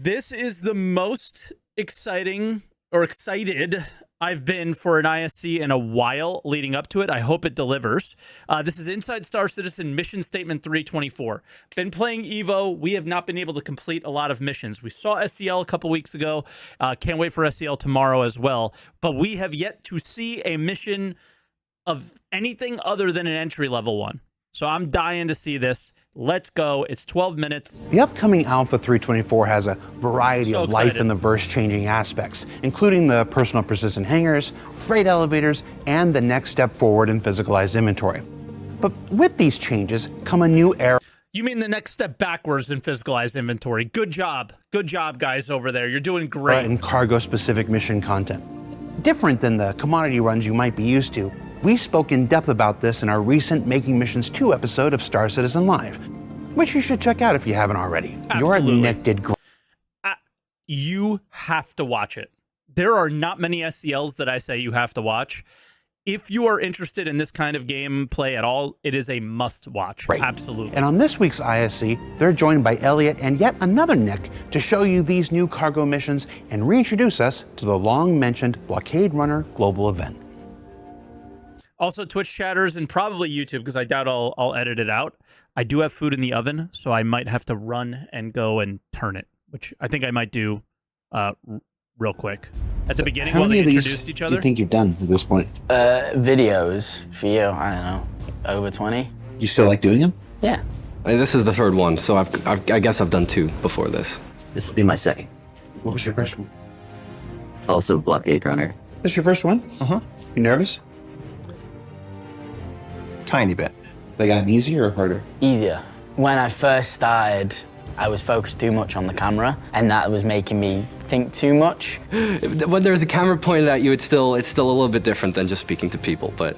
This is the most exciting or excited I've been for an ISC in a while leading up to it. I hope it delivers. This is Inside Star Citizen Mission Statement 324. Been playing EVO. We have not been able to complete a lot of missions. We saw SCL a couple weeks ago. Can't wait for SCL tomorrow as well. But we have yet to see a mission of anything other than an entry-level one. So I'm dying to see this. Let's go. It's 12 minutes. The upcoming Alpha 324 has a variety of life in the verse changing aspects, including the personal persistent hangars, freight elevators, and the next step forward in physicalized inventory. But with these changes come a new era. You mean the next step backwards in physicalized inventory. Good job. Good job, guys over there. You're doing great. And cargo-specific mission content. Different than the commodity runs you might be used to, we spoke in depth about this in our recent Making Missions 2 episode of Star Citizen Live, which you should check out if you haven't already. Absolutely. Your Nick did great. You have to watch it. There are not many SCLs that I say you have to watch. If you are interested in this kind of gameplay at all, it is a must-watch. Right. Absolutely. And on this week's ISC, they're joined by Elliot and yet another Nick to show you these new cargo missions and reintroduce us to the long-mentioned Blockade Runner global event. Also, Twitch chatters and probably YouTube, because I doubt I'll edit it out. I do have food in the oven, so I might have to run and go and turn it, which I think I might do real quick. At the beginning, while they introduced each other. Do you think you've done at this point? Videos for you, I don't know, over 20. You still like doing them? Yeah. This is the third one, so I guess I've done 2 before this. This will be my second. What was your first one? Also Blockade Runner. This your first one? Uh-huh. You nervous? Tiny bit. They gotten easier or harder? Easier. When I first started, I was focused too much on the camera, and that was making me think too much. When there's a camera pointed at you, it's still a little bit different than just speaking to people, but...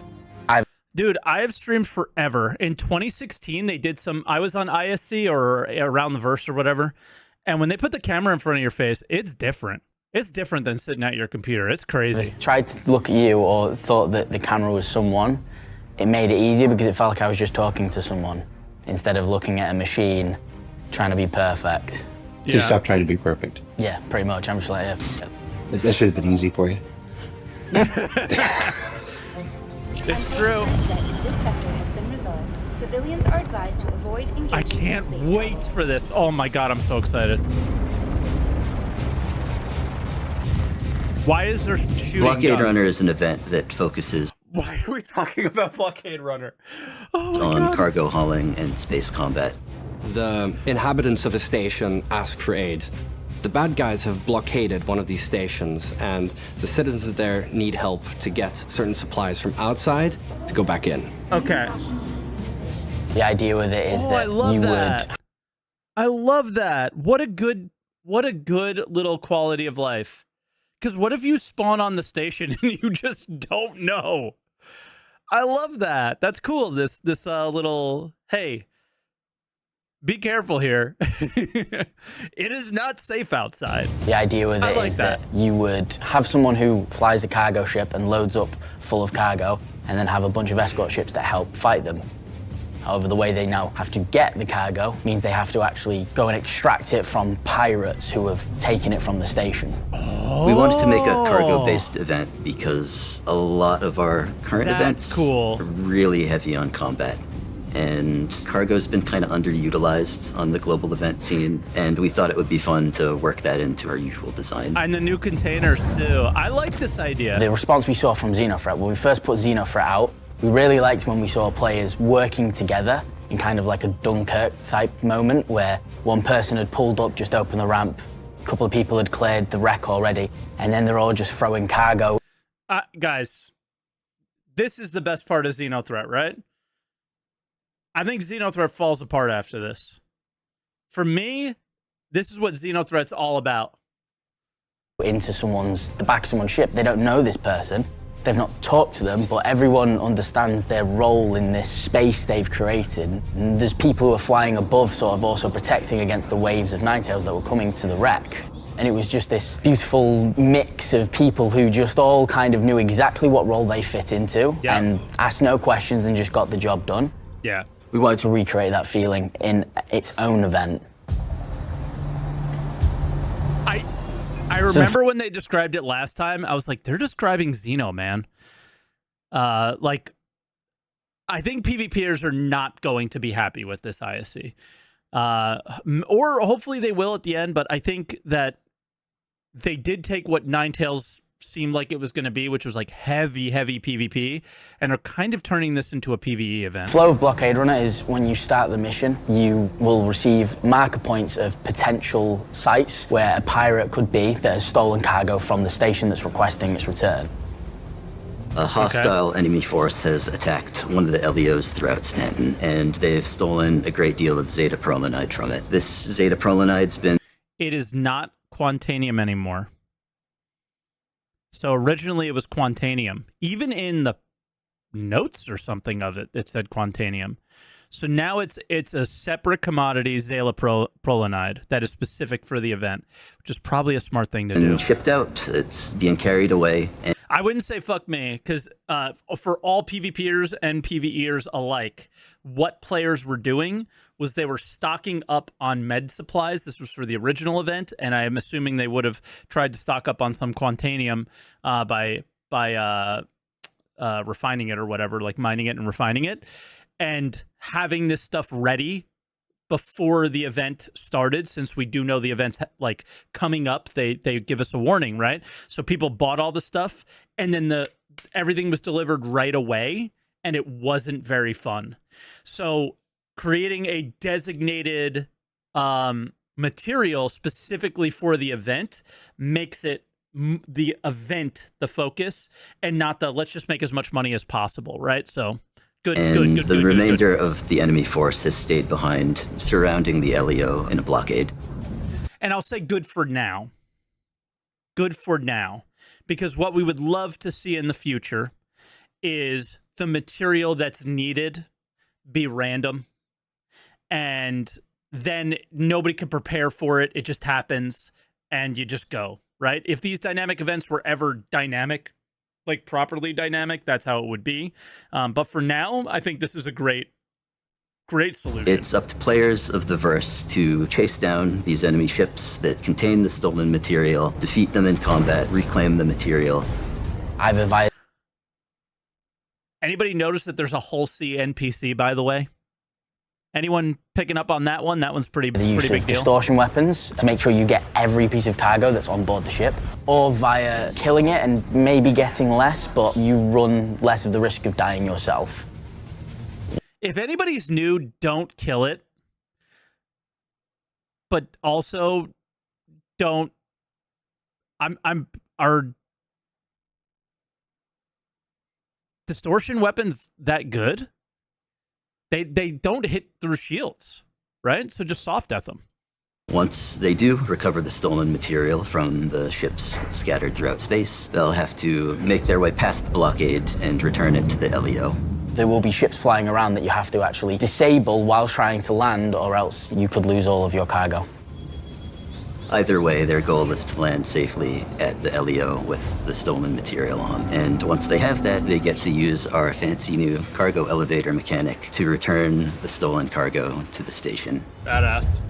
Dude, I have streamed forever. In 2016, they did some... I was on ISC or around the verse or whatever, and when they put the camera in front of your face, it's different. It's different than sitting at your computer. It's crazy. I tried to look at you or thought that the camera was someone. It made it easier because it felt like I was just talking to someone instead of looking at a machine trying to be perfect. So you stop trying to be perfect. Yeah, pretty much. I'm just like, yeah. That should have been easy for you. It's true. Civilians are advised to avoid engaging. I can't wait for this. Oh my God, I'm so excited. Why is there shooting Blockade guns? Runner is an event that focuses Why are we talking about Blockade Runner? on cargo hauling and space combat. The inhabitants of a station ask for aid. The bad guys have blockaded one of these stations, and the citizens there need help to get certain supplies from outside to go back in. Okay. The idea with it is that I love you that. would... I love that. What a good little quality of life. Because what if you spawn on the station and you just don't know? I love that. That's cool. This little, hey, be careful here. It is not safe outside. The idea with it is that you would have someone who flies a cargo ship and loads up full of cargo, and then have a bunch of escort ships that help fight them. However, the way they now have to get the cargo means they have to actually go and extract it from pirates who have taken it from the station. We wanted to make a cargo-based event because a lot of our current events are really heavy on combat. And cargo's been kind of underutilized on the global event scene, and we thought it would be fun to work that into our usual design. And the new containers, too. I like this idea. The response we saw from Xenothreat, when we first put Xenothreat out, we really liked when we saw players working together in kind of like a Dunkirk type moment where one person had pulled up, just opened the ramp, a couple of people had cleared the wreck already, and then they're all just throwing cargo. Guys, this is the best part of Xenothreat, right? I think Xenothreat falls apart after this. For me, this is what Xenothreat's all about. Into the back of someone's ship, they don't know this person. They've not talked to them, but everyone understands their role in this space they've created. And there's people who are flying above, sort of also protecting against the waves of Ninetales that were coming to the wreck. And it was just this beautiful mix of people who just all kind of knew exactly what role they fit into and asked no questions and just got the job done. Yeah. We wanted to recreate that feeling in its own event. I remember when they described it last time, I was like, they're describing Xeno, man. Like, I think PvPers are not going to be happy with this ISC. Or hopefully they will at the end, but I think that they did take what Ninetales seemed like it was going to be, which was like heavy PvP, and are kind of turning this into a PvE event. Flow of Blockade Runner is when you start the mission, you will receive marker points of potential sites where a pirate could be that has stolen cargo from the station that's requesting its return. A hostile enemy force has attacked one of the LEOs throughout Stanton, and they've stolen a great deal of Zeta Prolonide from it. This Zeta Prolonide's been... It is not Quantanium anymore. So originally it was Quantanium. Even in the notes or something of it, it said Quantanium. So now it's a separate commodity, Zeta Prolonide, that is specific for the event, which is probably a smart thing to do. Shipped out. It's being carried away. And I wouldn't say fuck me, because for all PvPers and PvEers alike, what players were doing was they were stocking up on med supplies. This was for the original event, and I'm assuming they would have tried to stock up on some Quantanium by refining it or whatever, like mining it and refining it, and having this stuff ready before the event started, since we do know the event's like coming up. They give us a warning, right? So people bought all the stuff, and then everything was delivered right away, and it wasn't very fun. So creating a designated material specifically for the event makes it the event the focus, and not the let's just make as much money as possible, right? So good. The remainder of the enemy force has stayed behind, surrounding the LEO in a blockade. And I'll say good for now. Good for now. Because what we would love to see in the future is the material that's needed be random. And then nobody can prepare for it. It just happens, and you just go, right? If these dynamic events were ever dynamic, like properly dynamic, that's how it would be. But for now, I think this is a great solution. It's up to players of the verse to chase down these enemy ships that contain the stolen material, defeat them in combat, reclaim the material. I've advised... Anybody notice that there's a Hull C NPC, by the way? Anyone picking up on that one? That one's pretty big deal. Distortion weapons to make sure you get every piece of cargo that's on board the ship, or via killing it and maybe getting less, but you run less of the risk of dying yourself. If anybody's new, don't kill it. But also don't... Are distortion weapons that good? They don't hit through shields, right? So just soft death them. Once they do recover the stolen material from the ships scattered throughout space, they'll have to make their way past the blockade and return it to the LEO. There will be ships flying around that you have to actually disable while trying to land, or else you could lose all of your cargo. Either way, their goal is to land safely at the LEO with the stolen material on. And once they have that, they get to use our fancy new cargo elevator mechanic to return the stolen cargo to the station. Badass.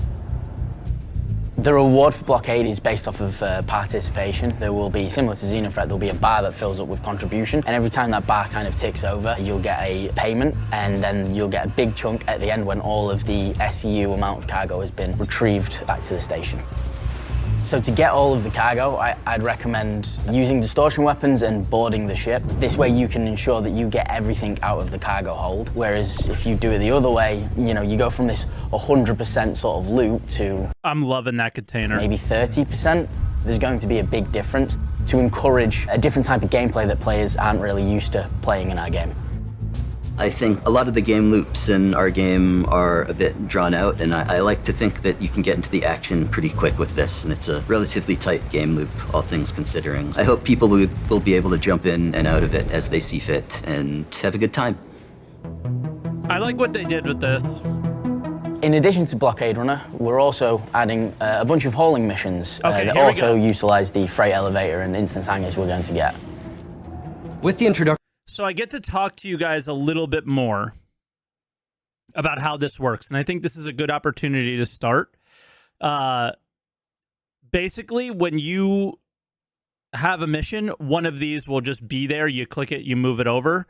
The reward for blockade is based off of participation. There will be, similar to Xenothreat, there'll be a bar that fills up with contribution, and every time that bar kind of ticks over, you'll get a payment, and then you'll get a big chunk at the end when all of the SCU amount of cargo has been retrieved back to the station. So to get all of the cargo, I'd recommend using distortion weapons and boarding the ship. This way you can ensure that you get everything out of the cargo hold. Whereas if you do it the other way, you know, you go from this 100% sort of loot to... I'm loving that container. Maybe 30%. There's going to be a big difference to encourage a different type of gameplay that players aren't really used to playing in our game. I think a lot of the game loops in our game are a bit drawn out, and I like to think that you can get into the action pretty quick with this, and it's a relatively tight game loop, all things considering. I hope people will be able to jump in and out of it as they see fit and have a good time. I like what they did with this. In addition to Blockade Runner, we're also adding a bunch of hauling missions that also utilize the freight elevator and instance hangars we're going to get. With the introduction... So I get to talk to you guys a little bit more about how this works, and I think this is a good opportunity to start. basically, when you have a mission, one of these will just be there. You click it, you move it over,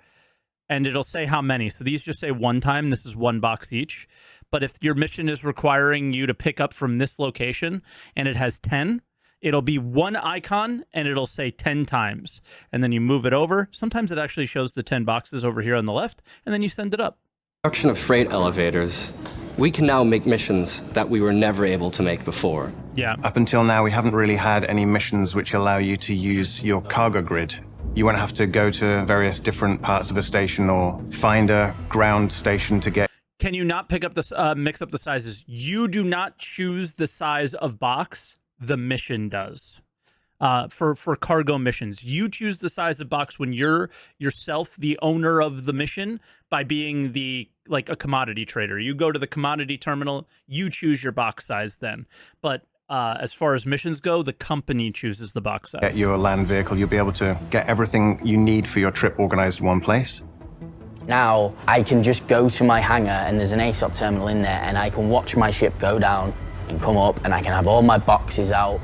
and it'll say how many. So these just say one time. This is 1 box each. But if your mission is requiring you to pick up from this location and it has 10, it'll be 1 icon and it'll say 10 times. And then you move it over. Sometimes it actually shows the 10 boxes over here on the left, and then you send it up. Construction of freight elevators, we can now make missions that we were never able to make before. Yeah. Up until now, we haven't really had any missions which allow you to use your cargo grid. You won't have to go to various different parts of a station or find a ground station to get. Can you not pick up this, mix up the sizes? You do not choose the size of box. The mission does. For cargo missions, you choose the size of box when you're yourself the owner of the mission by being like a commodity trader. You go to the commodity terminal, you choose your box size then. But as far as missions go, the company chooses the box size. Get your land vehicle, you'll be able to get everything you need for your trip organized in one place. Now, I can just go to my hangar and there's an ASOP terminal in there and I can watch my ship go down and come up and I can have all my boxes out.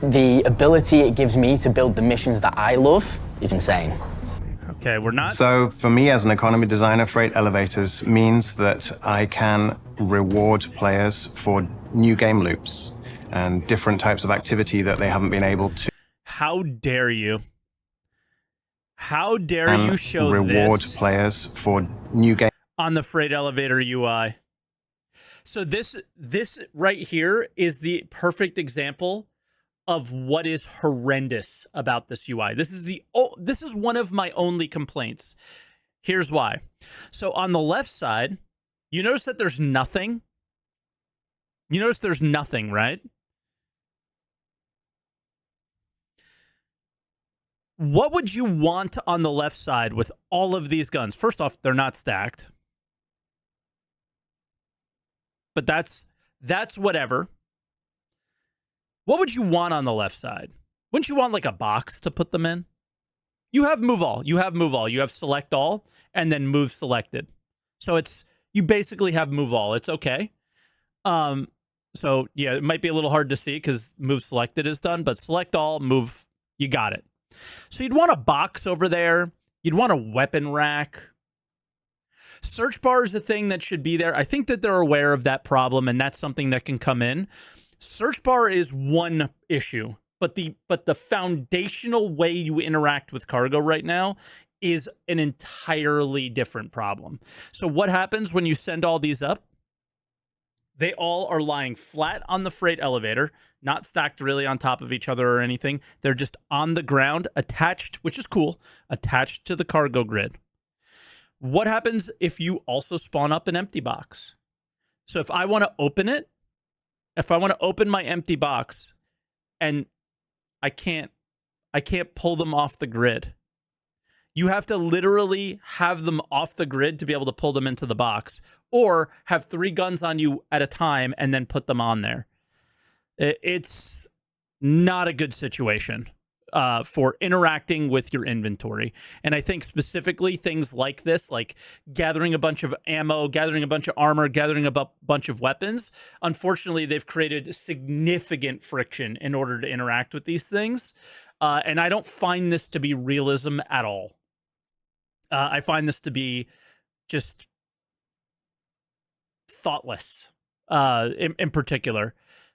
The ability it gives me to build the missions that I love is insane. Okay, we're not... So for me as an economy designer, freight elevators means that I can reward players for new game loops and different types of activity that they haven't been able to. How dare you? How dare you show reward this players for new game on the freight elevator UI? So this right here is the perfect example of what is horrendous about this UI. This is one of my only complaints. Here's why. So on the left side, you notice that there's nothing. You notice there's nothing, right? What would you want on the left side with all of these guns? First off, they're not stacked. But that's whatever. What would you want on the left side? Wouldn't you want like a box to put them in? You have move all. You have move all. You have select all and then move selected. So you basically have move all. It's okay. So yeah, it might be a little hard to see because move selected is done, but select all, move, you got it. So you'd want a box over there. You'd want a weapon rack. Search bar is a thing that should be there. I think that they're aware of that problem, and that's something that can come in. Search bar is one issue, but the foundational way you interact with cargo right now is an entirely different problem. So what happens when you send all these up? They all are lying flat on the freight elevator, not stacked really on top of each other or anything. They're just on the ground, attached, which is cool, attached to the cargo grid. What happens if you also spawn up an empty box? So if I want to open it, if I want to open my empty box and I can't pull them off the grid. You have to literally have them off the grid to be able to pull them into the box, or have 3 guns on you at a time and then put them on there. It's not a good situation for interacting with your inventory. And I think specifically things like this, like gathering a bunch of ammo, gathering a bunch of armor, gathering a bunch of weapons, unfortunately, they've created significant friction in order to interact with these things. And I don't find this to be realism at all. I find this to be just thoughtless in particular.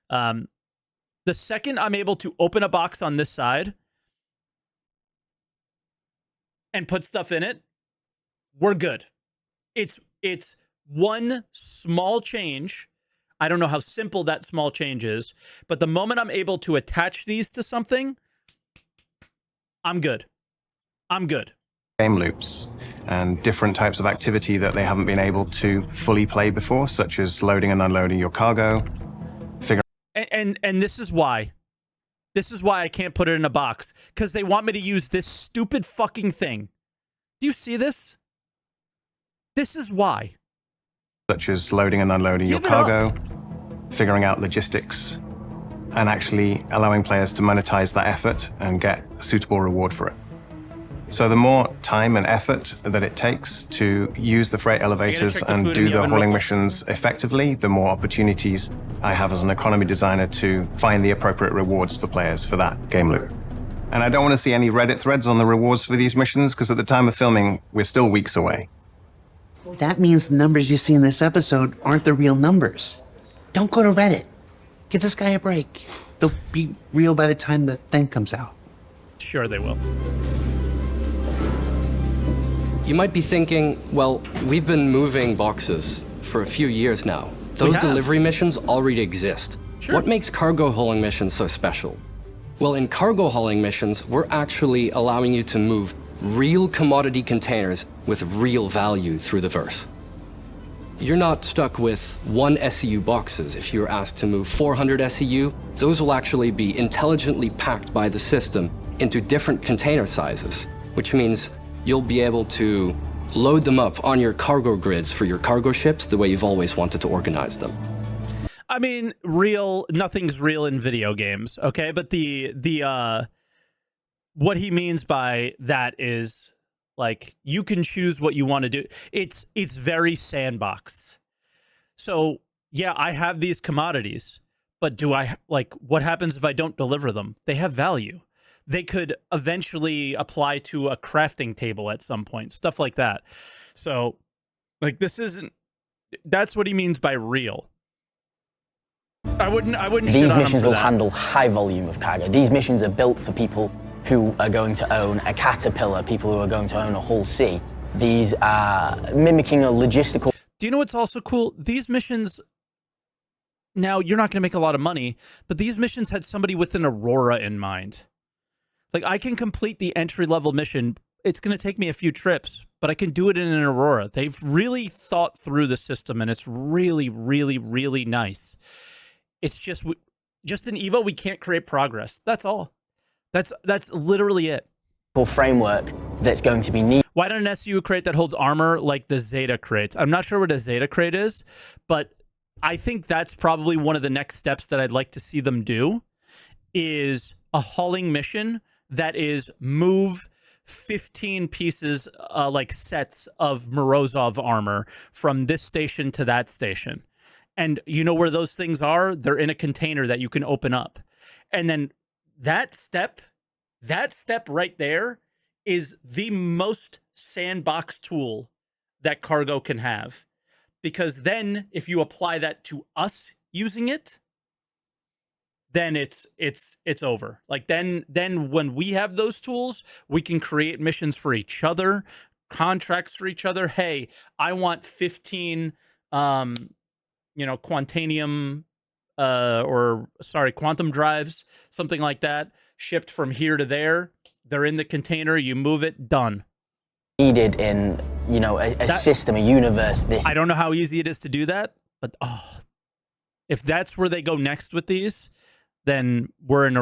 The second I'm able to open a box on this side and put stuff in it, we're good. It's one small change. I don't know how simple that small change is, but the moment I'm able to attach these to something, I'm good. I'm good. Game loops and different types of activity that they haven't been able to fully play before, such as loading and unloading your cargo. And this is why. This is why I can't put it in a box, because they want me to use this stupid fucking thing. Do you see this? This is why. Such as loading and unloading your cargo, figuring out logistics, and actually allowing players to monetize that effort and get a suitable reward for it. So the more time and effort that it takes to use the freight elevators check the and food do in the the oven hauling real quick. missions effectively, the more opportunities I have as an economy designer to find the appropriate rewards for players for that game loop. And I don't want to see any Reddit threads on the rewards for these missions, because at the time of filming, we're still weeks away. That means the numbers you see in this episode aren't the real numbers. Don't go to Reddit. Give this guy a break. They'll be real by the time the thing comes out. Sure they will. You might be thinking, well, we've been moving boxes for a few years now. Those have. delivery missions already exist. Sure. What makes cargo hauling missions so special? Well, in cargo hauling missions, we're actually allowing you to move real commodity containers with real value through the verse. You're not stuck with 1 SEU boxes. If you're asked to move 400 SEU, those will actually be intelligently packed by the system into different container sizes, which means you'll be able to load them up on your cargo grids for your cargo ships the way you've always wanted to organize them. I mean, nothing's real in video games, okay? But the what he means by that is, like, you can choose what you want to do. It's very sandbox. So, yeah, I have these commodities, but what happens if I don't deliver them? They have value. They could eventually apply to a crafting table at some point, stuff like that. So, like, that's what he means by real. I wouldn't These shit on him missions for will that. handle high volume of cargo. These missions are built for people who are going to own a caterpillar, people who are going to own a Hull C. These are mimicking a logistical... Do you know what's also cool? These missions, now you're not going to make a lot of money, but these missions had somebody with an Aurora in mind. Like, I can complete the entry-level mission. It's going to take me a few trips, but I can do it in an Aurora. They've really thought through the system, and it's really, really, really nice. It's just in Evo, we can't create progress. That's all. That's literally it. framework that's going to be needed. Why don't an SU crate that holds armor like the Zeta crates? I'm not sure what a Zeta crate is, but I think that's probably one of the next steps that I'd like to see them do, is a hauling mission that is move 15 pieces, like sets of Morozov armor from this station to that station. And you know where those things are? They're in a container that you can open up. And then that step right there is the most sandbox tool that cargo can have. Because then if you apply that to us using it, then it's over. Like then when we have those tools, we can create missions for each other, contracts for each other. Hey, I want 15 quantum drives, something like that, shipped from here to there. They're in the container, you move it, done. Needed in, a system, a universe. I don't know how easy it is to do that, but if that's where they go next with these, then we're in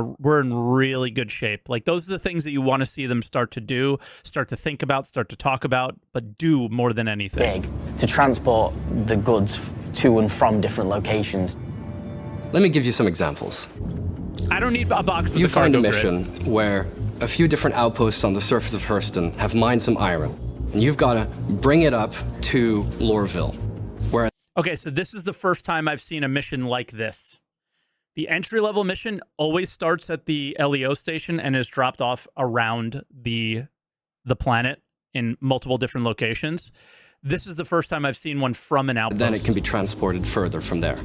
really good shape. Like, those are the things that you want to see them start to do, start to think about, start to talk about, but do more than anything. Big to transport the goods to and from different locations. Let me give you some examples. I don't need a box with You the cargo find a mission where a few different outposts on the surface of Hurston have mined some iron, and you've got to bring it up to Lorville. Okay, so this is the first time I've seen a mission like this. The entry-level mission always starts at the LEO station and is dropped off around the planet in multiple different locations. This is the first time I've seen one from an outpost. Then it can be transported further from there.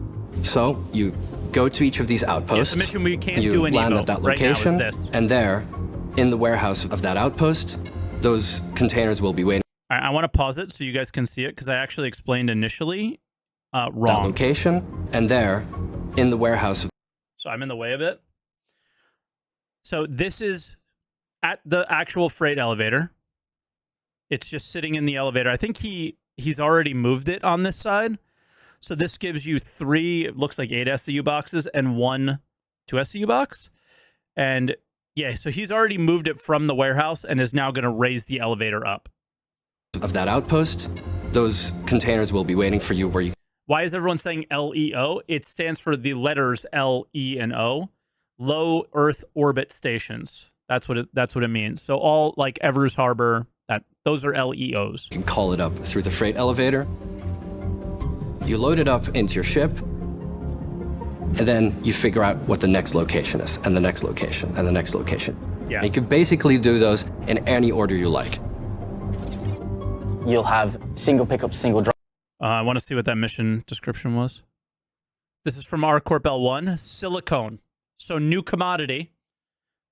So you go to each of these outposts. It's a mission we can't you do in land Evo. at that Right now is location, this. and there, in the warehouse of that outpost, those containers will be waiting. All right, I want to pause it so you guys can see it, because I actually explained initially That wrong. location, and there, in the warehouse. So I'm in the way of it. So this is at the actual freight elevator. It's just sitting in the elevator. I think he's already moved it on this side. So this gives you 3, it looks like 8 SEU boxes and 1 2 SEU box. And yeah, so he's already moved it from the warehouse and is now going to raise the elevator up. Of that outpost, those containers will be waiting for you where you. Why is everyone saying LEO? It stands for the letters L, E, and O. Low Earth Orbit Stations. That's what it means. So all like Evers Harbor, those are LEOs. You can call it up through the freight elevator. You load it up into your ship, and then you figure out what the next location is, and the next location, and the next location. Yeah. And you can basically do those in any order you like. You'll have single pickup, single drop. I want to see what that mission description was. This is from R-Corp L1, silicone. So new commodity.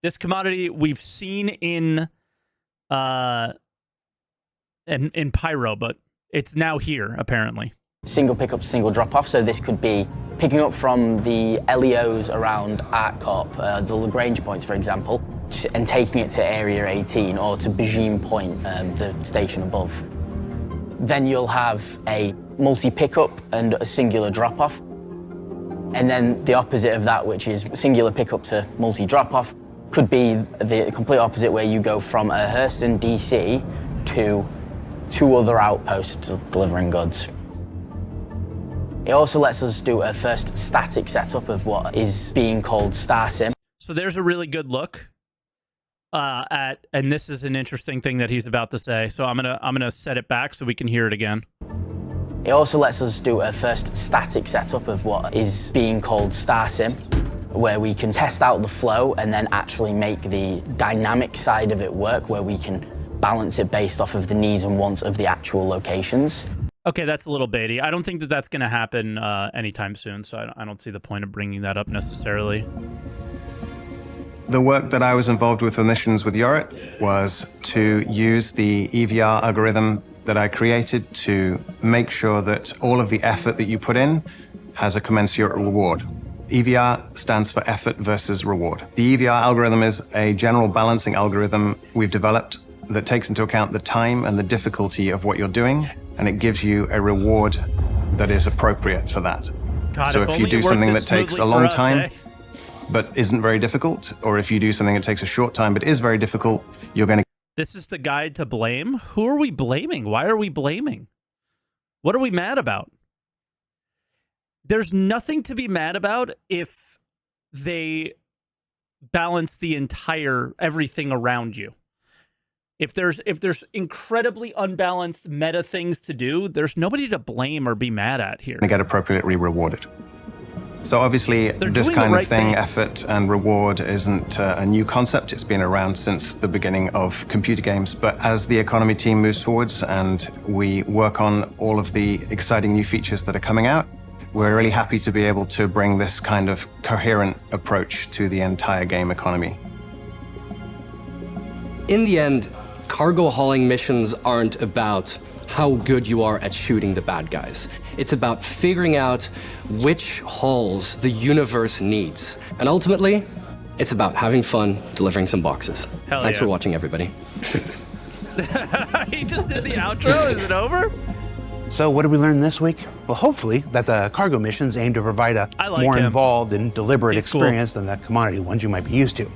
This commodity we've seen in Pyro, but it's now here, apparently. Single pickup, single drop off. So this could be picking up from the LEOs around ArtCorp, the Lagrange points, for example, and taking it to Area 18 or to Beijing Point, the station above. Then you'll have a multi-pickup and a singular drop-off. And then the opposite of that, which is singular pickup to multi-drop-off, could be the complete opposite, where you go from a Hurston DC to 2 other outposts delivering goods. It also lets us do a first static setup of what is being called StarSim. So there's a really good look and this is an interesting thing that he's about to say. So I'm gonna set it back so we can hear it again. It also lets us do a first static setup of what is being called StarSim, where we can test out the flow and then actually make the dynamic side of it work, where we can balance it based off of the needs and wants of the actual locations. Okay, that's a little baity. I don't think that that's going to happen anytime soon, so I don't see the point of bringing that up necessarily. The work that I was involved with missions with Yorit was to use the EVR algorithm that I created to make sure that all of the effort that you put in has a commensurate reward. EVR stands for effort versus reward. The EVR algorithm is a general balancing algorithm we've developed that takes into account the time and the difficulty of what you're doing, and it gives you a reward that is appropriate for that. God, so if you do something that takes a long time, but isn't very difficult, or if you do something that takes a short time but is very difficult, you're going to... This is the guide to blame? Who are we blaming? Why are we blaming? What are we mad about? There's nothing to be mad about if they balance the entire everything around you. If there's incredibly unbalanced meta things to do, there's nobody to blame or be mad at here. They get appropriately rewarded. So obviously, this kind of thing, effort and reward, isn't a new concept. It's been around since the beginning of computer games. But as the economy team moves forwards and we work on all of the exciting new features that are coming out, we're really happy to be able to bring this kind of coherent approach to the entire game economy. In the end, cargo hauling missions aren't about how good you are at shooting the bad guys. It's about figuring out which hauls the universe needs. And ultimately, it's about having fun delivering some boxes. Thanks for watching, everybody. He just did the outro. Is it over? So what did we learn this week? Well, hopefully that the cargo missions aim to provide a more involved and deliberate experience than the commodity ones you might be used to.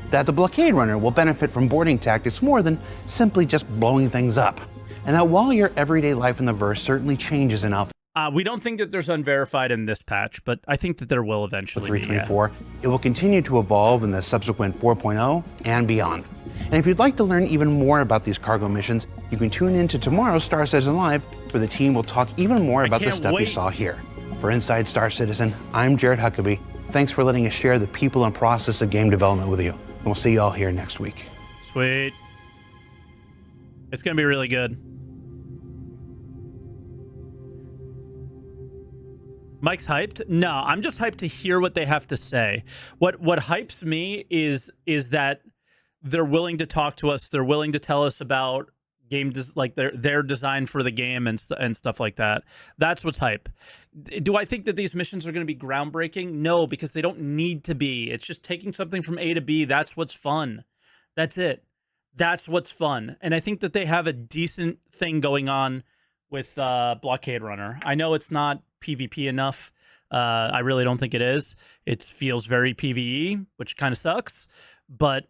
That the blockade runner will benefit from boarding tactics more than simply just blowing things up. And that while your everyday life in the verse certainly changes in Alpha, we don't think that there's unverified in this patch, but I think that there will eventually 3.24, it will continue to evolve in the subsequent 4.0 and beyond. And if you'd like to learn even more about these cargo missions, you can tune in to tomorrow's Star Citizen Live, where the team will talk even more about the stuff you saw here. For Inside Star Citizen, I'm Jared Huckabee. Thanks for letting us share the people and process of game development with you. And we'll see you all here next week. Sweet. It's going to be really good. Mike's hyped? No, I'm just hyped to hear what they have to say. What hypes me is that they're willing to talk to us. They're willing to tell us about game like their design for the game and stuff like that. That's what's hype. Do I think that these missions are going to be groundbreaking? No, because they don't need to be. It's just taking something from A to B. That's what's fun. That's it. That's what's fun. And I think that they have a decent thing going on with Blockade Runner. I know it's not PvP enough. I really don't think it is. It feels very PvE, which kind of sucks. But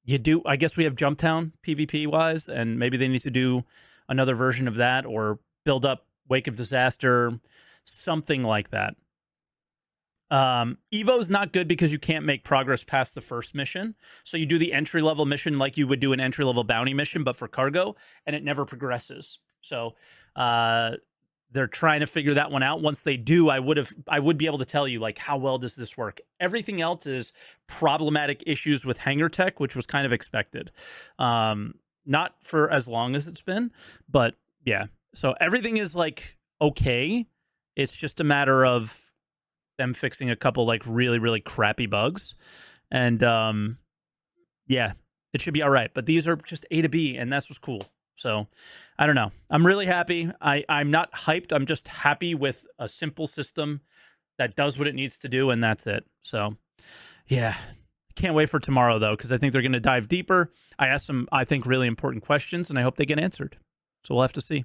you do, I guess we have Jumptown PvP wise, and maybe they need to do another version of that or build up Wake of Disaster, something like that. Evo's not good because you can't make progress past the first mission. So you do the entry level mission like you would do an entry level bounty mission, but for cargo, and it never progresses. So they're trying to figure that one out. Once they do, I would be able to tell you like how well does this work. Everything else is problematic issues with hangar tech, which was kind of expected. Not for as long as it's been, but yeah. So everything is like okay. It's just a matter of them fixing a couple like really, really crappy bugs. And yeah, it should be all right. But these are just A to B, and that's what's cool. So I don't know. I'm really happy. I'm not hyped. I'm just happy with a simple system that does what it needs to do, and that's it. So yeah. Can't wait for tomorrow, though, because I think they're going to dive deeper. I asked some, I think, really important questions, and I hope they get answered. So we'll have to see.